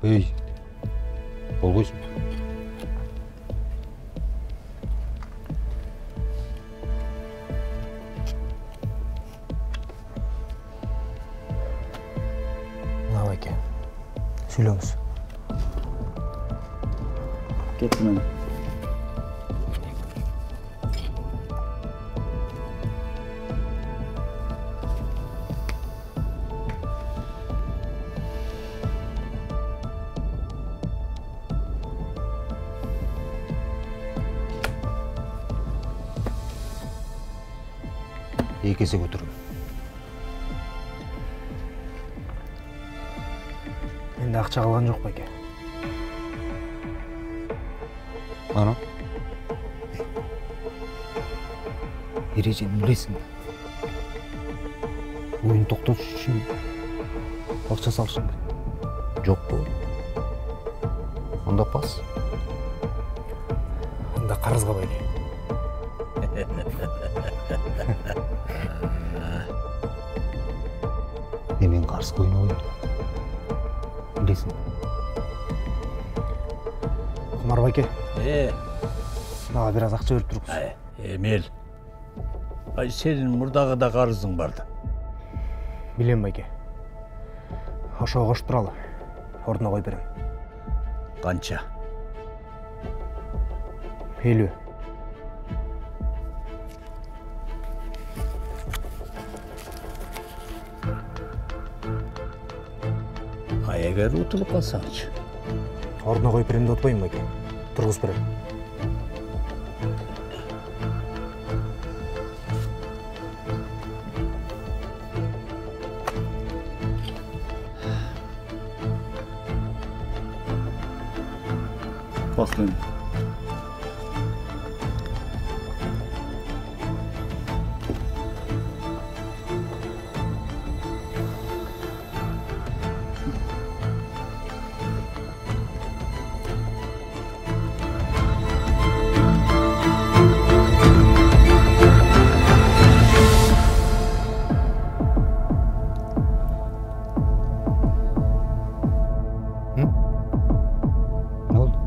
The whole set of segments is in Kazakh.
Ey, болғойсың. Мынау әке, сөйлеңіз. Кетті. Екі есе көтірім. Менде ақша қалған жоқ па әке? Ана? Ережені білесің. Ойын тоқтату үшін ақша салшың. Жоқ бұл. Онда пас. Онда қарызға байлай. Мен қарсы ойын ойын. Білесің. Құмар байке. Маған біраз ақша өріп тұрғыз. Емел. Senin murdağı da қарызың барды. Білем байке. Ошоға қош тұралы. Ордына қой берем. Қанша? 50. Егер ұтылып қалсаңшы. Ордына қой берем де ұтпайым байке. Тұрғыз берем. Баслын. Ne oldu?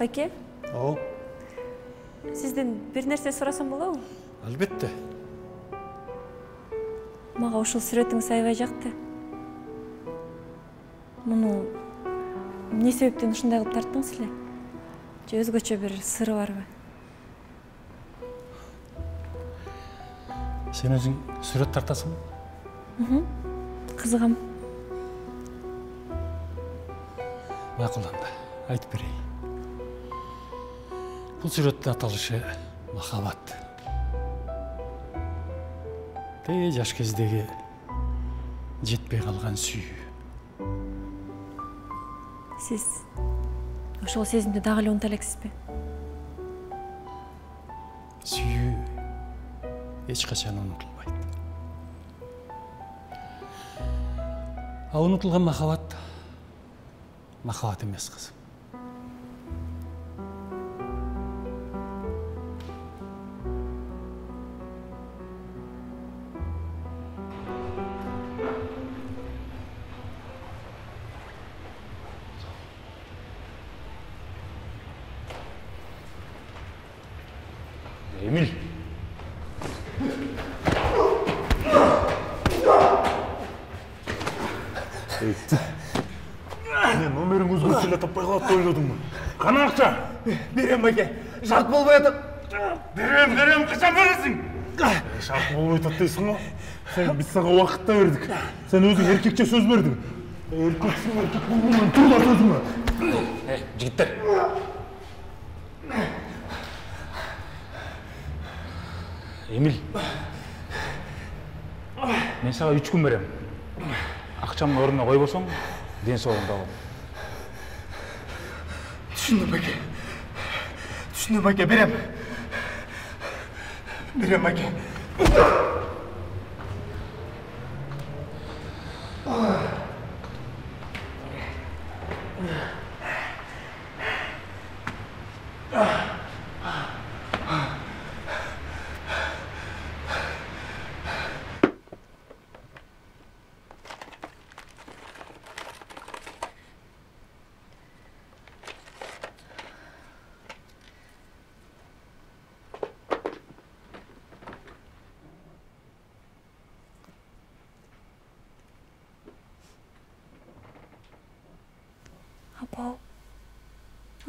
Байке, О, сизден бир нерсе сурасам болобу? албетте. Мага ушул сүрөтүңүз аябай жакты. Муну эмне себептен ушундай кылып тарттыңыз эле? Же өзгөчө бир сыры барбы? Сен өзүң сүрөт тартасың? Кызыгам. Макул анда, айтып берейин. Бул сүрөттүн аталышы махаббат. Жаш кездеги жетпей калган сүйүү. Сиз ошол сезимди дагы эле унута элексизби? Сүйүү эч качан унутулбайт. А унутулган махаббат махаббат эмес, кызым. Эмил. Мен номерің өзгөрүп эле таппай калат деп ойлодумбу. Кана акча? Берем байке. Шарт болбой атат. Берем, качан бересиң? Шарт болбой атат дейсиң го? Сен биз сага убакыт да бердик. Сен өзүң эркекче сөз бердиң. Эркексиң, эркек болгондон тур да сөзүңө. Жигиттер. Эмил. Мен сага 3 күн берем. Акчамдын ордуна койбосоң, ден соолугуңда кал. Түшүндүм байке. Түшүндүм байке, берем. Берем байке.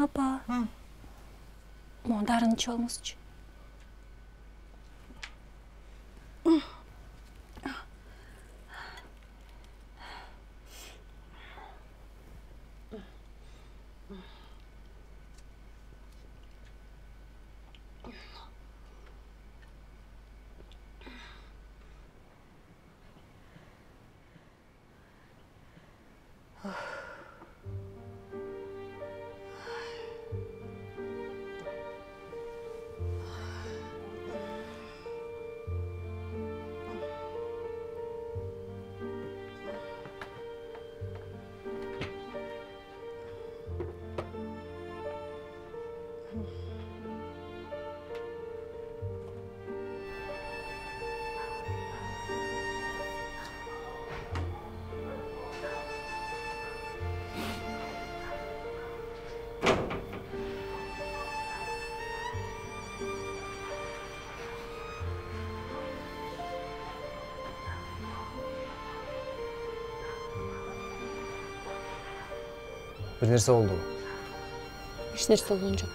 Апа. Могу дарыны ичип алыңызчы. Bir nerse oldu. Эч нерсе болгон жок.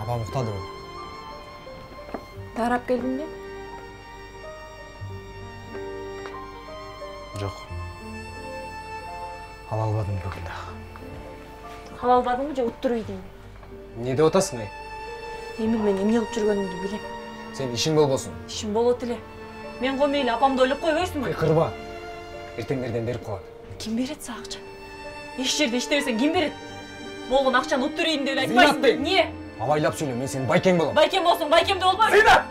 Апам уктадыбы? Дарап келдиңби? Жок. Ала албадым бүгүн дагы. Ала албадыңбы же уттуруй дейм? Эмне деп атасың, ай? Эмил, мен эмне кылып жүргөнүмдү билем. Сен ишиң болбосун. Ишим болот эле. Мен го мейли апамды ойлоп койбойсуңбу? Кырба. Эртеңдерден берип коет. Ким берет сага акча? Эч жерде иштебесең ким берет? Болгон акчаны уттурuyun деп айтпайсыңбы? Эмне? Абайлап сүйлө, мен сенин байкең болом. Байкем болсоң, байкемде болбойбу? Зина!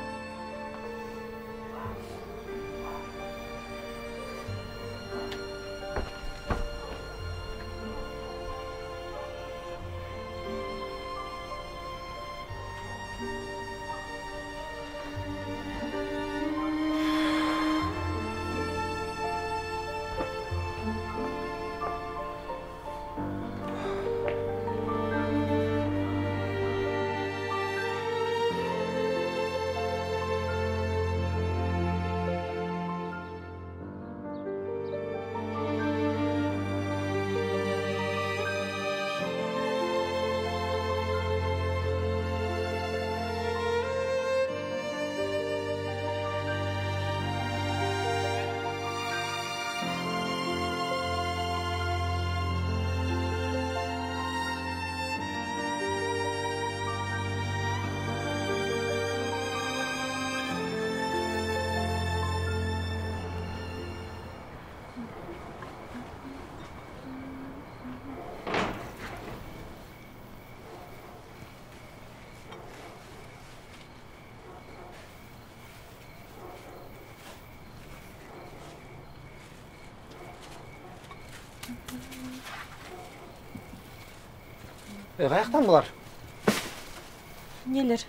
Каяктан булар? Нелер?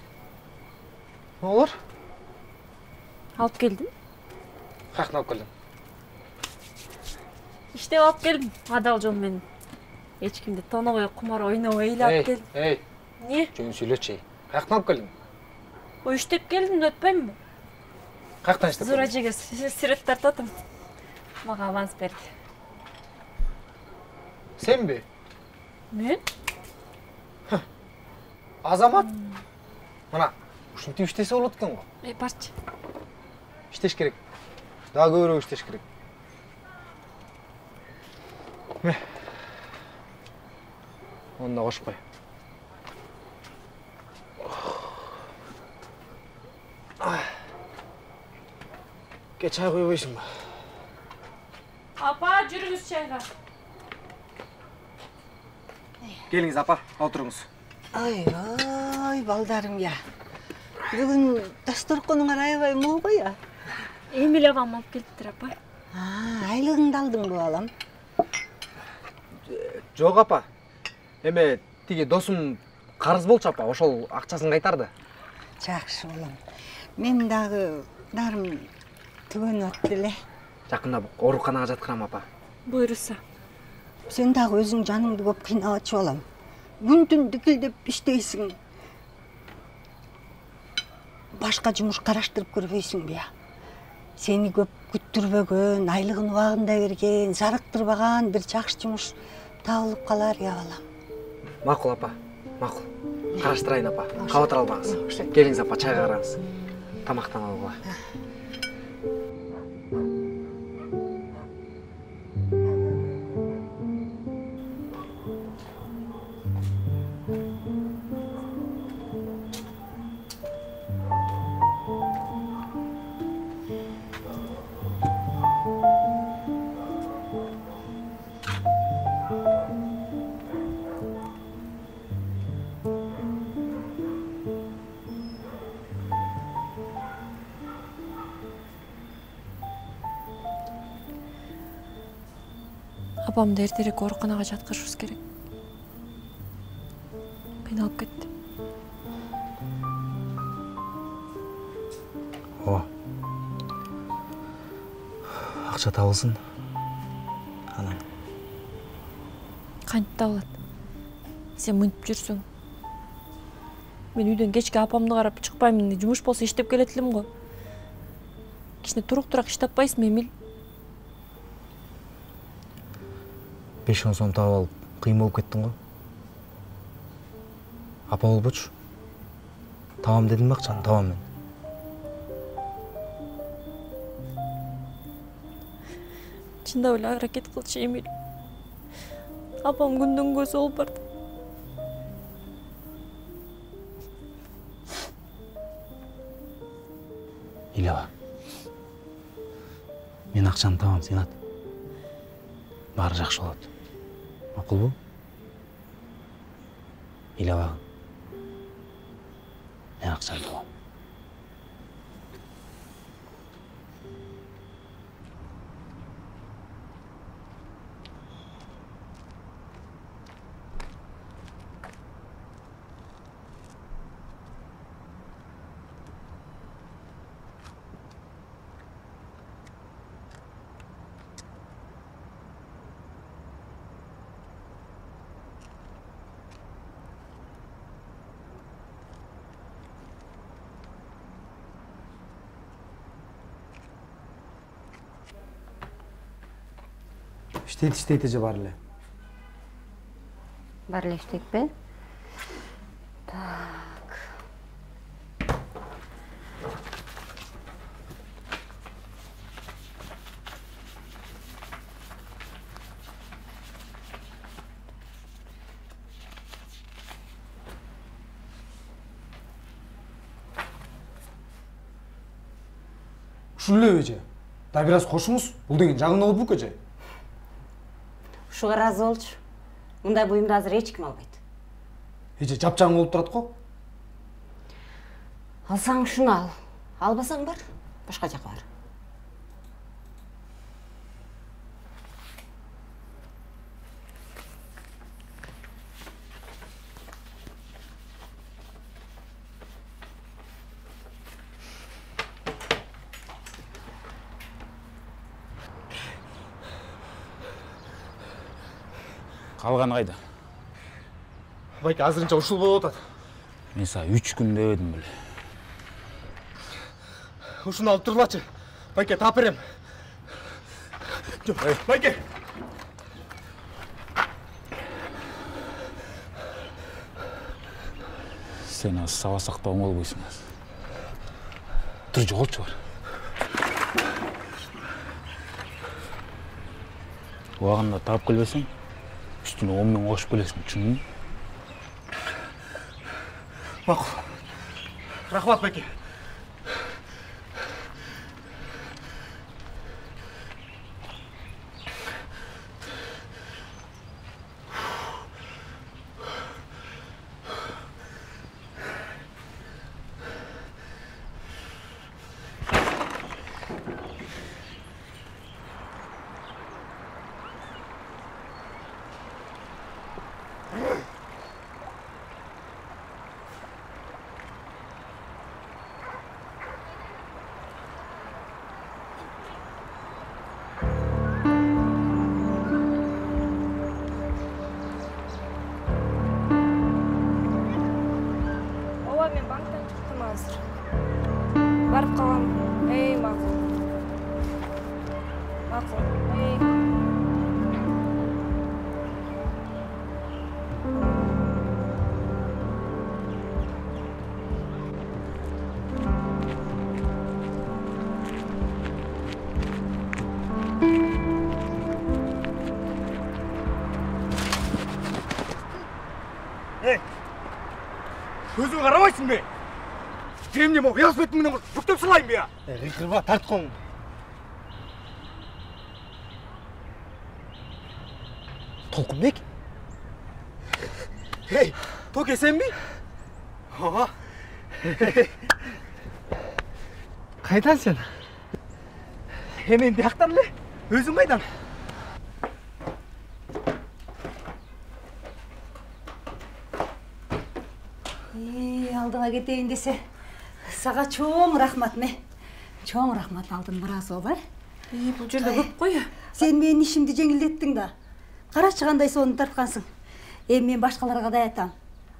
Олар? Алып келдим. Каяктан алып келдиң? Иштеп алып келдим. Адал жол менен. Эч кимди тонобой, кумар ойнобой эле алып келдим. Эй, Не? жөн сүйлөчү. Каяктан алып келдиң? Ой, иштеп келдим деп атпаймынбы? Каяктан иштеп? Зур ажеге сирет тартып атам. Мага аванс берди. Сенби? Мен? Азамат? Мына, ушинтип иштесе болот экен го. Барчы. Иштеш керек. Дагы көбүрөөк иштеш керек. Онда кошпой. Ке чай койбойсуңбу? Апа, жүрүңүз чайга. Келиңиз апа, отуруңуз. Ой, балдарым я. Бүгін дасторконуңар аябай мол го я. Эмиль апам алып келиптир, апа. Айлыгыңды алдың бу балам. Жок апа. Эме тиги досум карыз болчу апа, ошол акчасын кайтарды. Жакшы балам. Мен дагы дарым түгөнүп атты эле. Жакында ооруканага жаткырам апа. Буйруса. Сен дагы өзүң жаныңды көп кыйнабачы балам. Күн-түн дикилдеп иштейсиң. Башка жумуш караштырып көрбөйсүңбү я? Сени көп күттүрбөгөн, айлыгын убагында берген, зарыктырбаган бир жакшы жумуш табылып калар я балам. Макул апа, макул. Караштырайын апа. Кабатыр албаңыз. Келиңиз апа, чайга караңыз. Тамактан алгыла. Апамды эртерээк ооруканага жаткырышыбыз керек. Мени алып кетти. Ооба. Акча табылсын. Анан Кантип табылат? Сен мынтип жүрсөң. Мен үйдөн кечке апамды карап чыкпаймын, жумуш болсо иштеп келет элем го. Кичине турук-турук иш таппайсыңбы, Эмиль? 5-10 сом таап алып, кыйын болуп кеттиң го. Апа болбочу. Табам дедим акчаны, табам мен. Чындап эле аракет кылчы, Эмиль. Апам күндөн көзү болуп барды. Илеба. Мен акчаны табам, сен ат. Баары жакшы болот. Макулбу? Илебагын. Мен акчаны табам. İşteyt же бар эле. Бар эле иштейт. Так. Ушул эле эже. Да бир аз кошуңуз. Бул деген жагымда болуп эже. Ушуга ыраазы болчу. Мындай буюмду азыр эч ким албайт. Эже жапжаң болуп турат го. Алсаң ушуну ал. Албасаң бар, башка жака бар. Калганы кайда? Байке, азырынча ушул болуп атат. Мен сага 3 күн дебедим беле. Ушуну алып тургулачы. Байке, таап берем. Байке. Сен аз сабасак да оңолбойсуң. Тур, жоголчу бар. Убагында таап келбесең, үстүнө 10 миң кошуп келесиң, түшүндүңбү? Макул. Рахмат, байке. Мен банктан чыктым азыр. Барып калам. Макул. Макул. Көзіңе қарамайсың бе? Кремне мо велосипедті менен бүктеп салайын бе? Қырба тартқың. Толқынбек? Ей, Токе сен бе? Ага. Қайдан сен? Мен бияқтан бе? Өзің қайдан? Алдыңа кетейін десе, саға чоң рахмат ме? Чоң рахмат алдың біраз ол, Бұл жерде көп қой. Сен менің ішімді жеңілдеттің да. Қарашы қандай соны тартқансың. Мен башқаларға да айтам.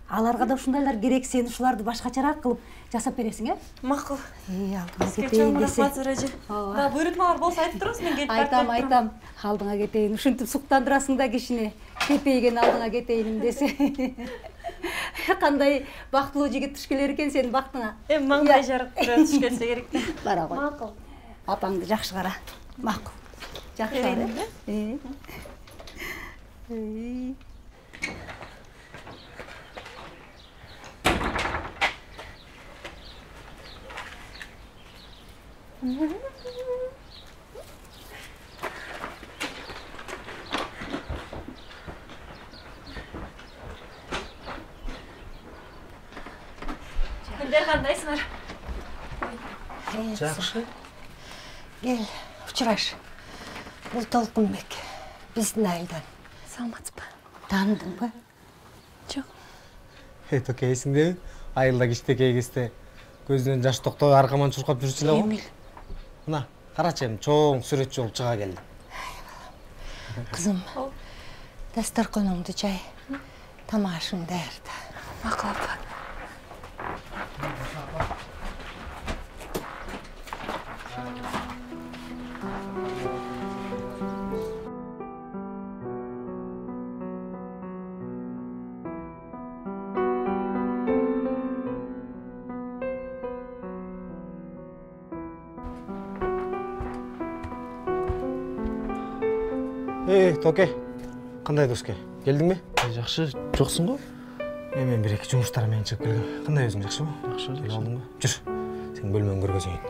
Аларға да ушундайлар керек, сен ушуларды башкачараак кылып жасап бересиң, Макул. Алдыңа кетейин десе. Рахмат Сыражы. Да, буйрутмалар болсо айтып турасың, мен келип Айтам. Алдыңа кетейин. Ушинтип суктандырасың да кишини. Кепейген алдыңа кетейин десе. Кандай бактылуу жигит туш келер экен сенин бактыңа. Маңдай жарык туш келсе керек. Бара кой. Макул. Апаңды жакшы кара. Макул. Жакшы кара. Күндер кандайсыңар? Жакшы. Кел, учураш. Бул Толкунбек. Биздин айылдан. Саламатсызбы? Таандыңбы? Жок. Токе эсиңдеби? Айылда кичтекей кезде көзүнөн жаш токтобой аркаман чуркап жүрчү эле го. Мына, карачы эми чоң сүрөтчү болуп чыга келди. Кызым, дастарканыңды жай. Тамашың даярда. Макул апа. Токе, кандай доске? Келдиң бе? Жакшы, жоксуң го? Мен бир-эки жумуштар менен чыгып келгем. Кандай өзүң, жакшыбы? Жакшы. Келип алдыңбы? Жүр. Сен бөлмөңдү көргөзөйүн.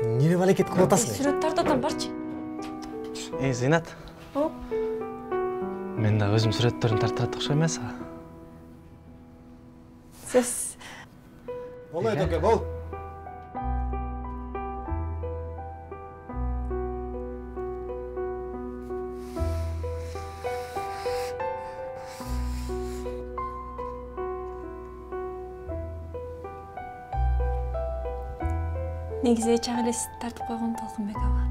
Эмне деп аракет кылып атасың? Сүрөт тартатам, барчы. Зинат. Мен да өзүм сүрөттөрүн тартат окшой эмес. Сиз Болой, Токе, бол. негизи чак эле тартып койгон Толкунбек аба.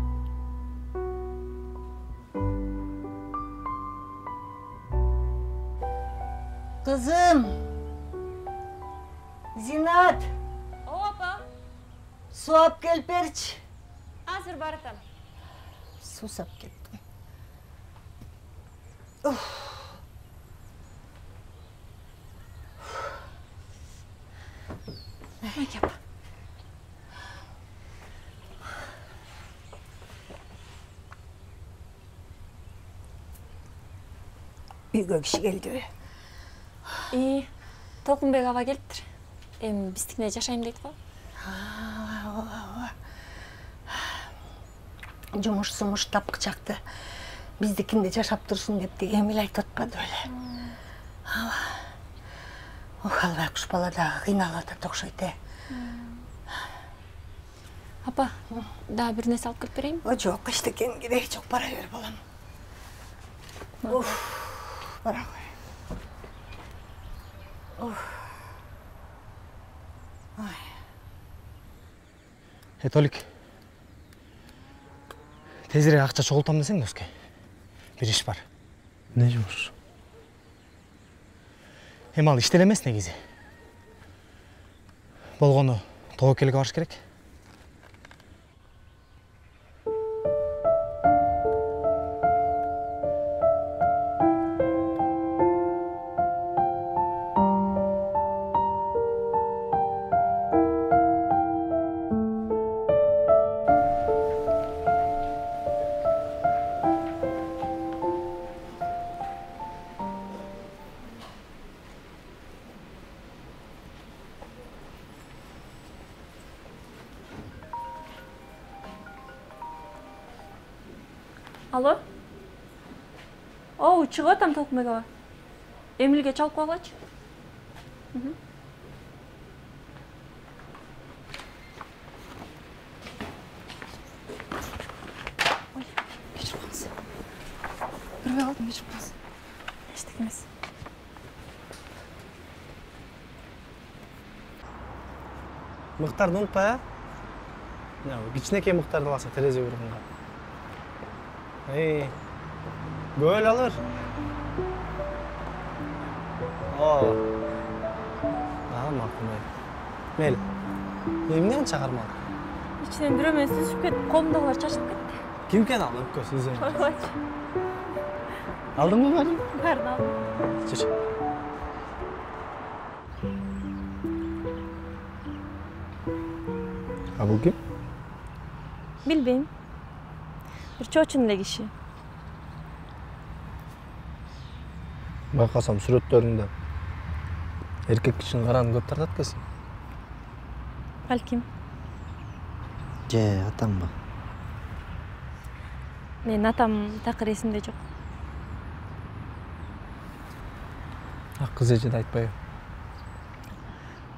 Kızım. Zinat. Ооба апа. Su ap gelip berç. Азыр баратам. Su sap kettim. Майке апа. Үйгө киши келди. Толкунбек аба келиптир. Эми биздикине жашайм дейт го. Жумуш сумуш тапкычакты. Биздикинде жашап турсун деп деген эле айтып атпады беле. Албай куш бала дагы кыйналып атат окшойт. Апа, дагы бир нерсе алып келип берейинби? Жок, эчтекенин кереги жок, бара бер балам. Бара кой. Толик. Тезирээк акча чогултам десең, доске. Бир иш бар. Не жумуш? Эми ал иштеле эмес негизи. Болгону тобокелге барыш керек. Алло? Оу, чыгып атам Толкунбек аба. Эмилге чалып койгочу. Ой, кечирип калыңыз. Көрбөй калдым, кечирип калыңыз. Эчтеке эмес. Мыктарды унутпа, кичинекей мыктарды алса терезе урунга. Göl alır. Makul. Meyli. Emniyem çağırmalı? İçinden düremen süzüp ketip, kolumdagilar çaşıp ketти. Kim ken aldı? Öpkö sizden. Oybaçı. Aldın mı bari? Bärін aldım. Çır. Bu kim? Билбейм. Бир чоочун эле киши. Байкасам сүрөттөрүндө эркек кишинин каранын көп тартат экенсиң. Балким. Атамбы. Менин атам такыр эсимде жок. Кыз эжеди айтпайбы?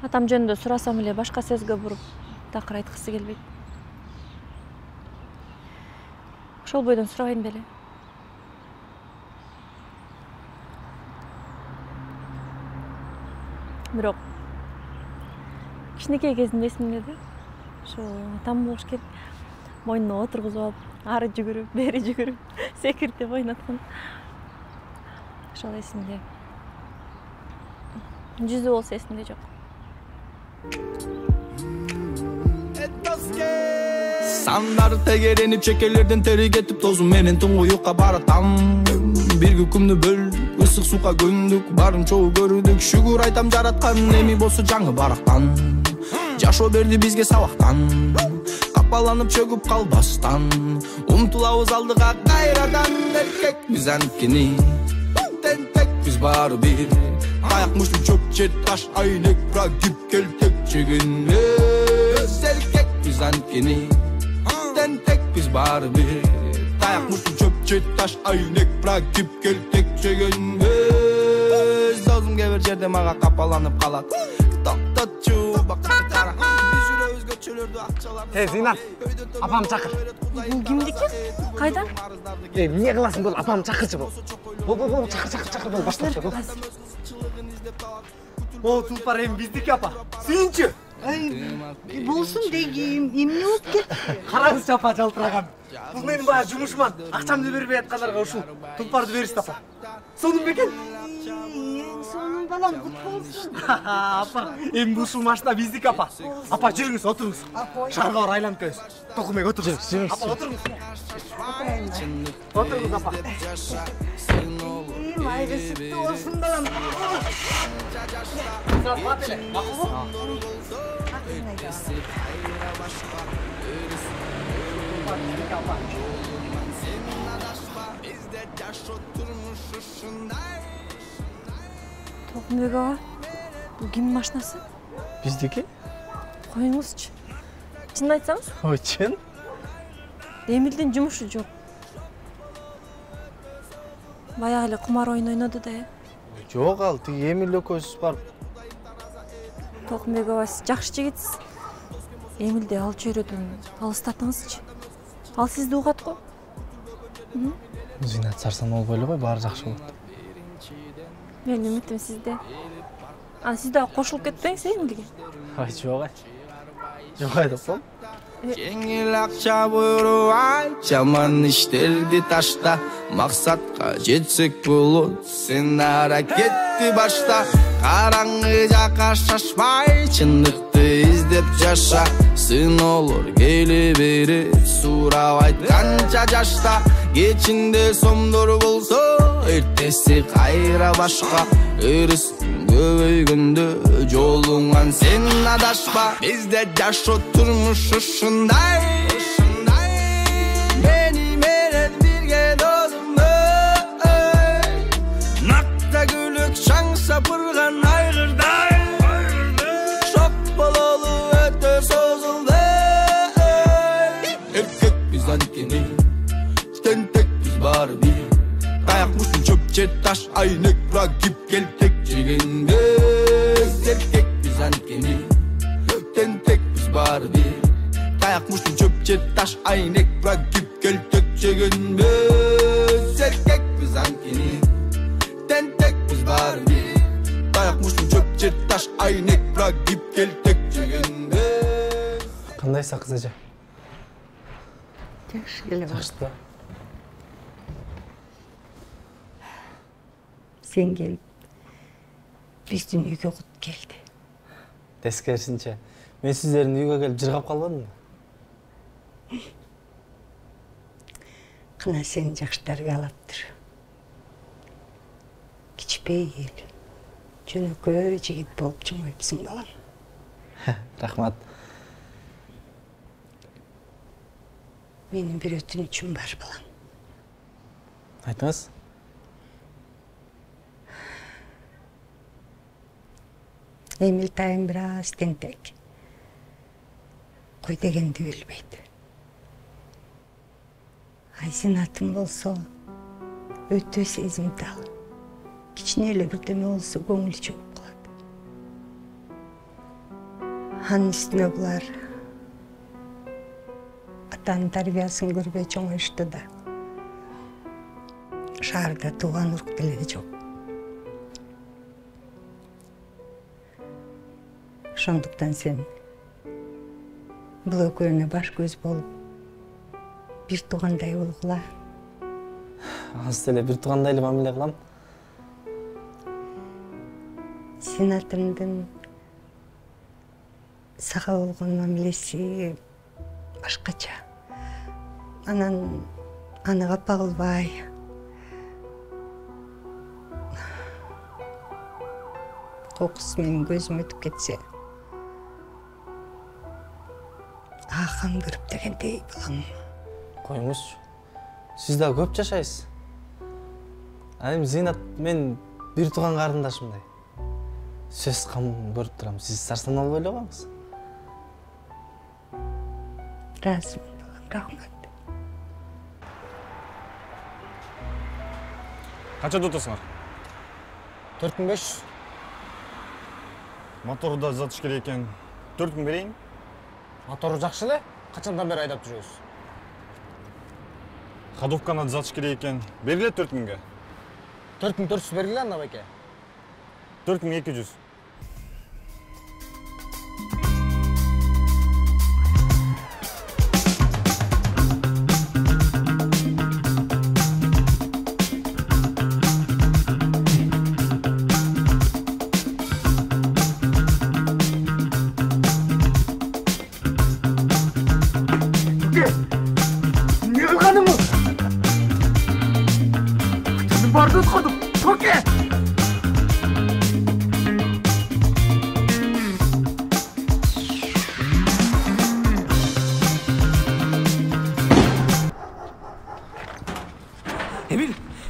Атам жөнүндө сурасам эле башка сөзгө буруп, такыр айткысы келбейт. Ошол бойдон сурабайм беле. Бирок кичинекей кезимде эсимде да. Ошол атам болуш керек. Мойнуна отургузуп алып, ары жүгүрүп, бери жүгүрүп, секиртип ойноткон. Ошол эсимде. Жүзү болсо эсимде жок. Sanlar tegerenip çekelerden teri getip tozum menen tuңуюкка баратам. Bir күкүмдү бөл, ысык сука көндүк, барын чогуу көрдүк. Шүгүр айтам жараткан, эми болсо жаңы барактан. Жашоо берди бизге сабактан, капаланып чөгүп калбастан. Умтулабыз алдыга кайрадан, эркекпиз анткени. Тентек биз баары бир, аяк мушту чөп же таш, айнек прагип келтек чегин. Эркекпиz анткени. Tentek biz bari bir dayak mutlu çöp çet taş aynek bırakıp gel tek çegen Sözüm geber yerde mağa kapalanıp kalat Toktatçu bakar tara Bir süre özgöçülürdü akçalar Zinat, apam çakır. Bu kimdiki? Kaydan? Niye kılasın böyle apam çakırcı bu? Bu çakır bol başlar. O tulpar hem bizdeki apa. Suyuncu. Болсун дегим, эмне болуп кетти? Караңыз чапа жалтыраган. Бул менин баягы жумушман. Акчамды бербей аткандарга ушул тулпарды беришти апа. Сонун бекен. Сонун балам, құтты болсын. Апа, эми ушул машина биздик, апа. Апа, жүрүңүз, отуруңуз. Шаарга барып айланып келебиз. Токумек, отуруңуз. Апа, отуруңуз. Отуруңуз, апа. Майры сүттү болсын, балам. Бат эле, макулбу? Толкунбек ага, бул кимдин машинасы? Биздики? Коюңузчу. Чынын айтсаңыз? Ой, чын? Эмилдин жумушу жок. Баягы эле кумар оюн ойноду да. Жок, ал тиги Эмил экөөбүз барып. Толкунбек ага, сиз жакшы жигитсиз. Эмилди ал чөйрөдөн алыстатыңызчы. Ал сизди угат го. Зинат сарсан болбой эле кой, баары жакшы болот. Менин үмүтүм сизде. Ана сиз дагы кошулуп кетпеңиз Эмилге. Ай, жок. Жок айтасам. Жеңил акча буйруп ай, жаман иштерди ташта. Максатка жетсек болот, сен аракетти башта. Караңгы жакка шашпай, чындыкты издеп жаша. Сыноолор келе берет, сурап айтканча жашта. Кечинде сомдор болсо, эртеси кайра башка. Өрүстүң көбөйгөндө, жолуңан сен адашпа. Бизде жашоо турмуш ушундай. Мени менен бирге досум ой. Накта күлүк чаң сапырган айгырдай. Шок бололу өтө созулду. Эркек биз анткени, тентек биз баары бир. Таяк мушун чөпче таш айнек рагип келтек жегенде. Эркек биз анткени, тентек биз баары бир. Таяк мушун чөпче таш айнек рагип келтек жегенде. Эркек биз анткени, тентек биз баары бир. Таяк мушун чөпче таш айнек рагип келтек жегенде. Кандайсың кыз эже? Жакшы келе бар. Жакшы. Sen gelip биздин үйгө кут келди. Тескерисинче, мен сиздердин үйгө келип жыргап калбадымбы? Кына сени жакшы тарбиялаптыр. Кичпейил, жөнөкөй жигит болуп чыңойпсуң балам. Рахмат. Менин бир өтүнүчүм бар балам. Айтыңыз. Эмил тайым бир аз тентек. Кой дегенди билбейт. Айсинатым болсо өтө сезимтал. Кичине эле бирдеме болсо көңүлү чөгүп калат. Анын үстүнө булар атанын тарбиясын көрбөй чоңоюшту да. Шаарда тууган урук деле жок. Ошондуктан сен бул экөөнө баш көз болуп, бир туугандай болгула. Аз деле бир туугандай эле мамиле кылам. Сенатымдын сага болгон мамилеси башкача. Анан аны капа кылбай, кокусу менин көзүм өтүп кетсе, акан көрүп дегендей балам. Коюңузчу. Сиз да көп жашайсыз. Эми Зинат мен бир тууган карындашымдай. Сөз кам көрүп турам. Сиз сарсан болбой эле коюңуз. Разымын балам, рахмат. Канчада отосуңар? 4500. Мотору да затыш керек экен. 4000 берейин. Мотору жакшы эле. Качандан бери айдап жүрөбүз? Ходовканы да затыш керек экен. Бергиле 4000ге. 4400 бергиле анда байке. 4200.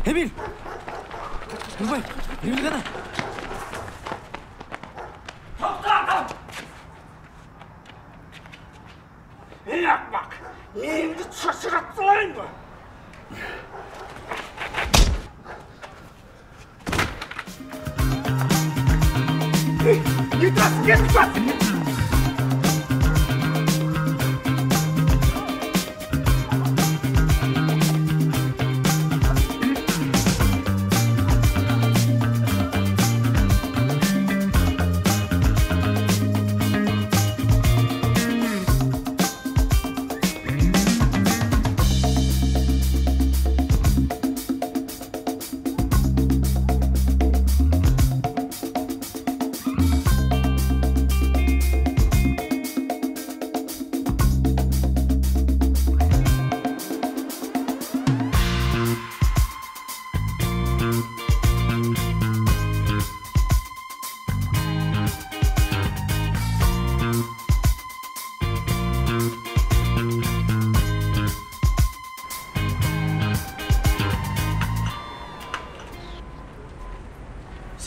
Эмил! Турбай, Эмил қана? Ей ақмақ! Емді шашырап салайын ба? Не тұрасың, не тұрасың?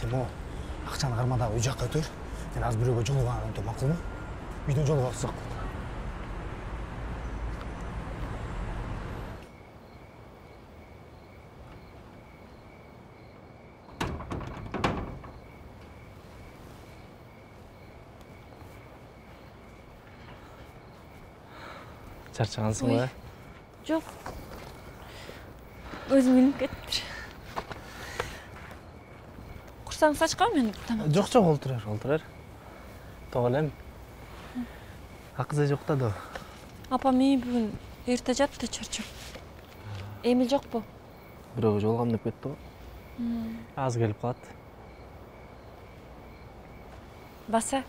Сен ақшаны қармадағы үй жаққа өтер. Мен аз біреуге жолығанын ұмытып мақұл ма? Үйден жолыға ұқсақ. Чарчағансың ба? Жоқ. Өзім ілініп кеттір. Құрсаң сачқа мен тамақ? Жоқ, олтырар. Тоғылем. Ақызай жоқтады. Апам үй бүгін ерте жатты чарчап. Эмил жоқ бұл? Біреуге жолғам деп кетті ғой. Аз келіп қалады. Баса.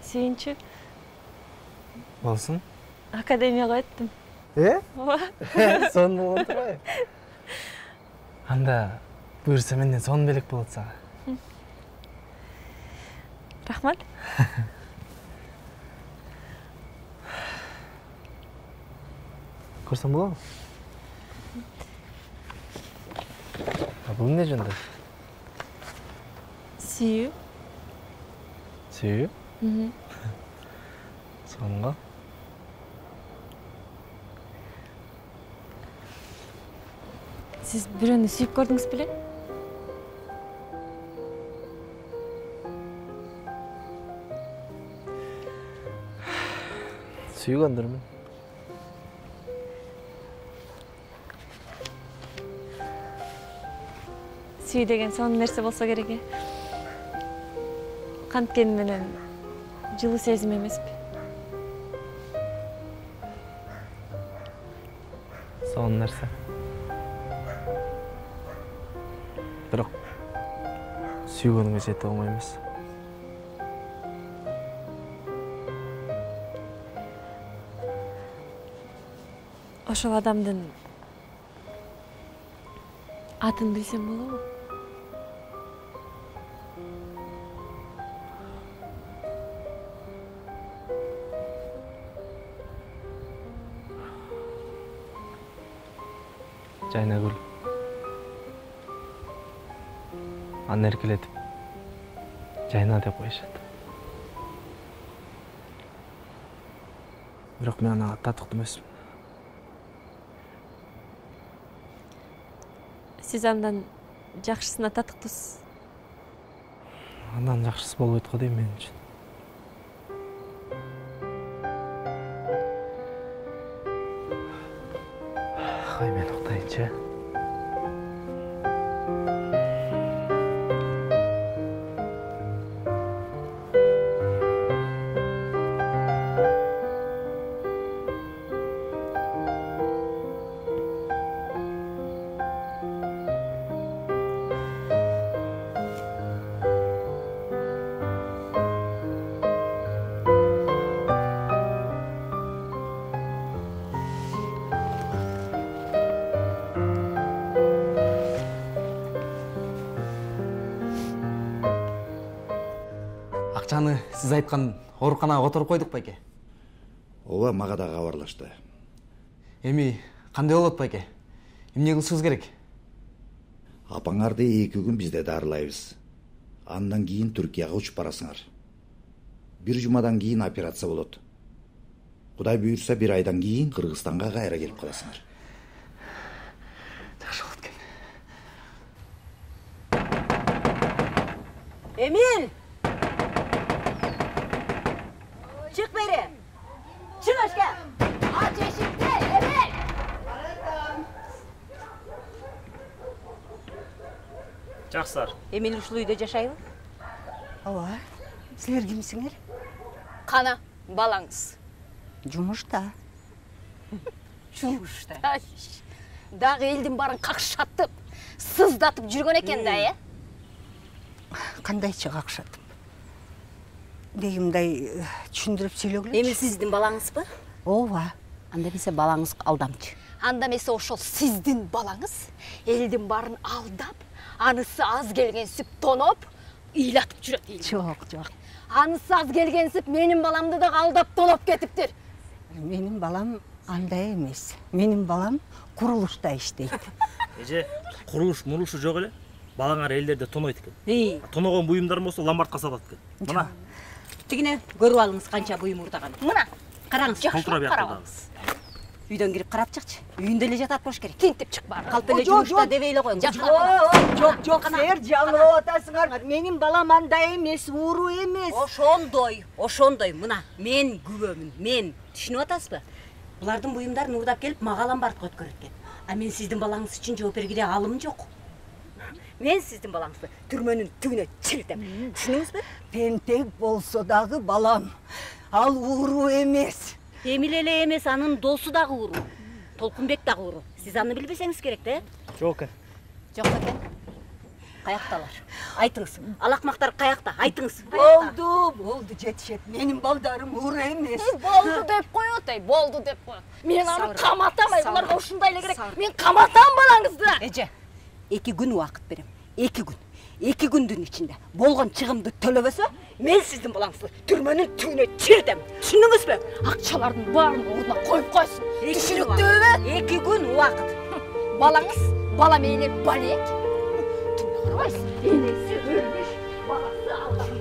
Сенші? Болсын. Академияға өттім. Соны болған тұрай. Анда бұйырса менден соны белек болады саға. Рахмат. Көрсем болады? Бұл не жөнді? Сүйі. Сүйі? Сонға? Сіз біреуді сүйіп көрдіңіз біле? Сүйгендірмін. Сүй деген сон нәрсе болса керек. Қанткен менен жылы сезім емес пе? Сон нәрсе. Бірақ сүйгеніңе жете алмаймыз. Ошол адамдын атын білсем болобу? Жайнагүл. Аны эркелетип, жайна деп коюшат. Бирок мен аны татыктуу эмесмин. Сиз андан жакшысына татыктуусуз. Андан жакшысы болбойт го дейм мен үчүн. Кай мен уктайынчы. Акчаны сиз айткан ооруканага которуп койдук байке. Ооба, мага да кабарлашты. Эми кандай болот байке? Эмне кылышыбыз керек? Апаңарды 2 күн бизде дарылайбыз. Андан кийин Түркияга учуп барасыңар. 1 жумадан кийин операция болот. Кудай буйрса 1 айдан кийин Кыргызстанга кайра келип каласыңар. Жакшы болот экен. Эмил! Çık beri! Çık aşağı! Aç eşikte Emil! Жақсылар. Эмил ушул үйдө жашайбы? Ооба. Силер кимсиңер? Қана балаңыз. Жумушта. Жумушта. Дағы елдің барын қақшатып, сыздатып жүрген екен да, е? Кандайча какшатып? Деги мындай түшүндүрүп сүйлөгүлөчү. Эмил сиздин балаңыз ба? Ооба. Анда эмесе балаңыз алдамчы. Анда эмесе ошол сиздин балаңыз элдин барын алдап, анысы аз келгенсип тоноп, ыйлатып жүрөт. Жок. Анысы аз келгенсип менин баламды да алдап тоноп кетиптир. Менин балам андай эмес. Менин балам курулушта иштейт. Эже, курулушу жок эле. Балаңар элдерде тонойт экен. Тоногон буюмдар болсо ломбардка салат экен. Мына. Тигине көрүп алыңыз канча буюм урдаган. Мына. Караңыз. Колтура бияктырабыз. Үйдөн кирип карап чыкчы. Үйүндө эле жатат болуш керек. Тинтип чык бар. Калп эле жумушта дебей эле коюңуз. Жок, силер жаңылып атасыңар. Менин балам андай эмес, ууру эмес. Ошондой. Мына мен күбөмүн. Мен түшүнүп атасызбы? Булардын буюмдарын уурдап келип мага ломбардка өткөрөт экен. А мен сиздин балаңыз үчүн жооп бергиде алым жок. Мен сиздин балаңызды түрмөнүн түбүнө чиртем. Түшүнүңүзбү? Тентек болсо дагы балам. Ал ууру эмес. Эмил эле эмес, анын досу дагы ууру. Толкунбек дагы ууру. Сиз аны билбесеңиз керек да? Жок. Жок экен. Каякталар? Айтыңыз. Алакмактар каякта? Айтыңыз. Болду, жетишет. Менин балдарым ууру эмес. Болду деп коет, болду деп коет. Мен аны каматам, буларга ушундай эле керек. Мен каматам балаңызды. Эже, 2 күн убакыт берем. 2 күн. 2 күндүн ичинде болгон чыгымды төлөбөсө, мен сиздин балаңызды түрмөнүн түбүнө чиртем. Түшүндүңүзбү? Акчалардын баарын ордуна коюп койсун. Түшүнүктүүбү? 2 күн убакыт. Балаңыз бала менен балек. Түнү карабайсыз. Энеси өлмүш, баласы алдап.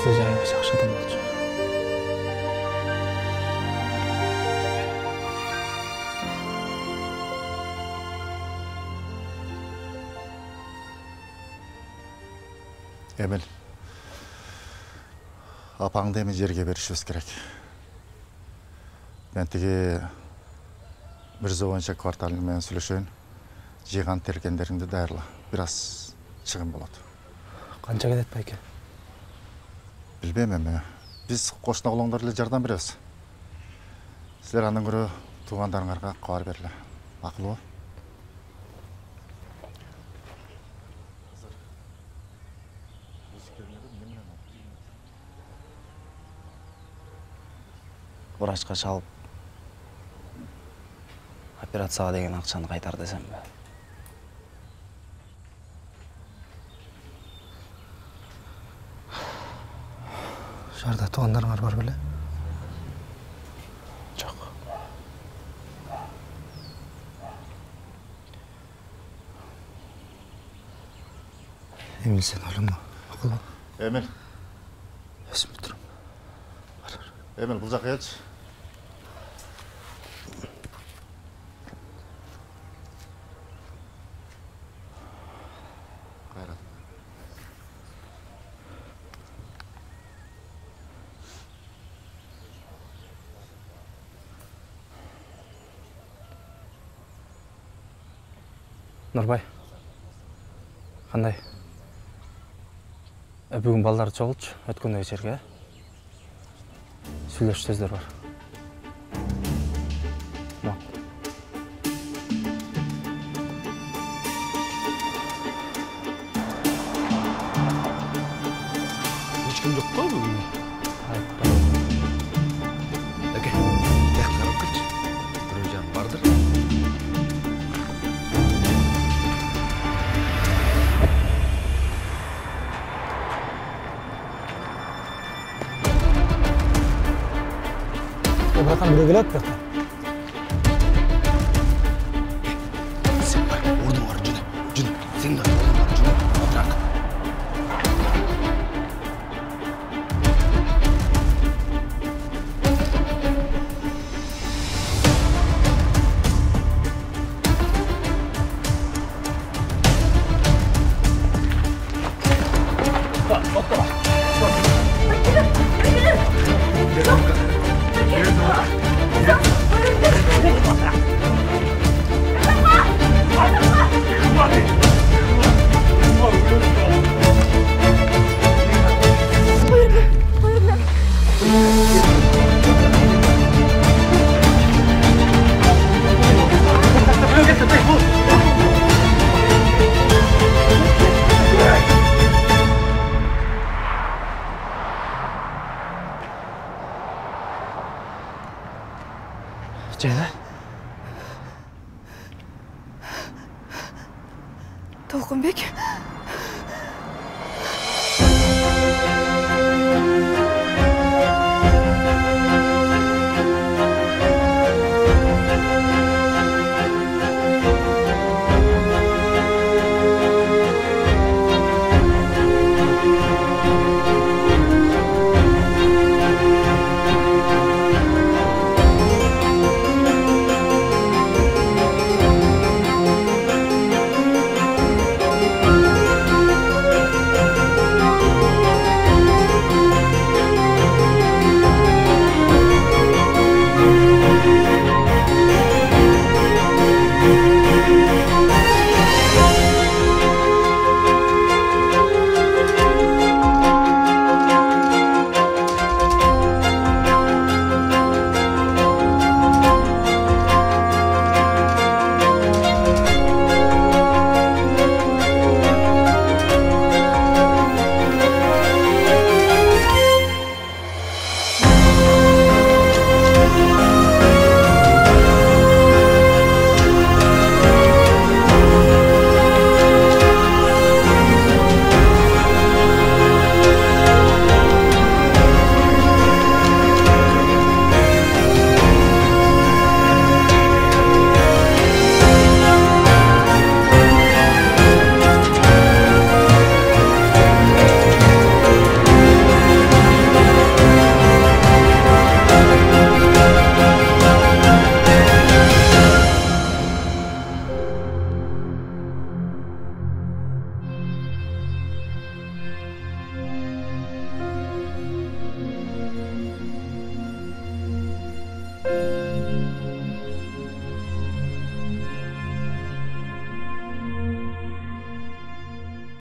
Kızı жайға шақшадым болчу. Эмил, апаңды эми жерге беришибиз керек. Мен тиги Мирза боюнча кварталың менен сүйлөшөйүн. Жыйган тергендериңди дайырла. Бир аз чыгым болот. Канча кетет байке? Билбейм эми. Биз кошуна улуңдар эле жардам беребиз. Силер андан көрө туугандарыңарга кабар бергиле. Макулбу? Врачка чалып операцияга деген акчаны кайтар десемби? Шаарда туугандарыңар бар беле? Жок. Эмил, сен ойлонма. Макулбу? Эмил. Өзүм турам. Эмил, бул жака келчи. Нурбай, кандай? Бүгүн балдарды чогултчу, өткөн вечерге. Сүйлөш сөздөр бар. Эч ким жок го бүгүн? Эке, тияк карап келчи. Бирөө жан бардыр. Братан, бирөө келет братан. Сен бар, ордун бар, жүнө. Сен да ордун бар, жүнө. Отурак. Ceyda. Толкунбек.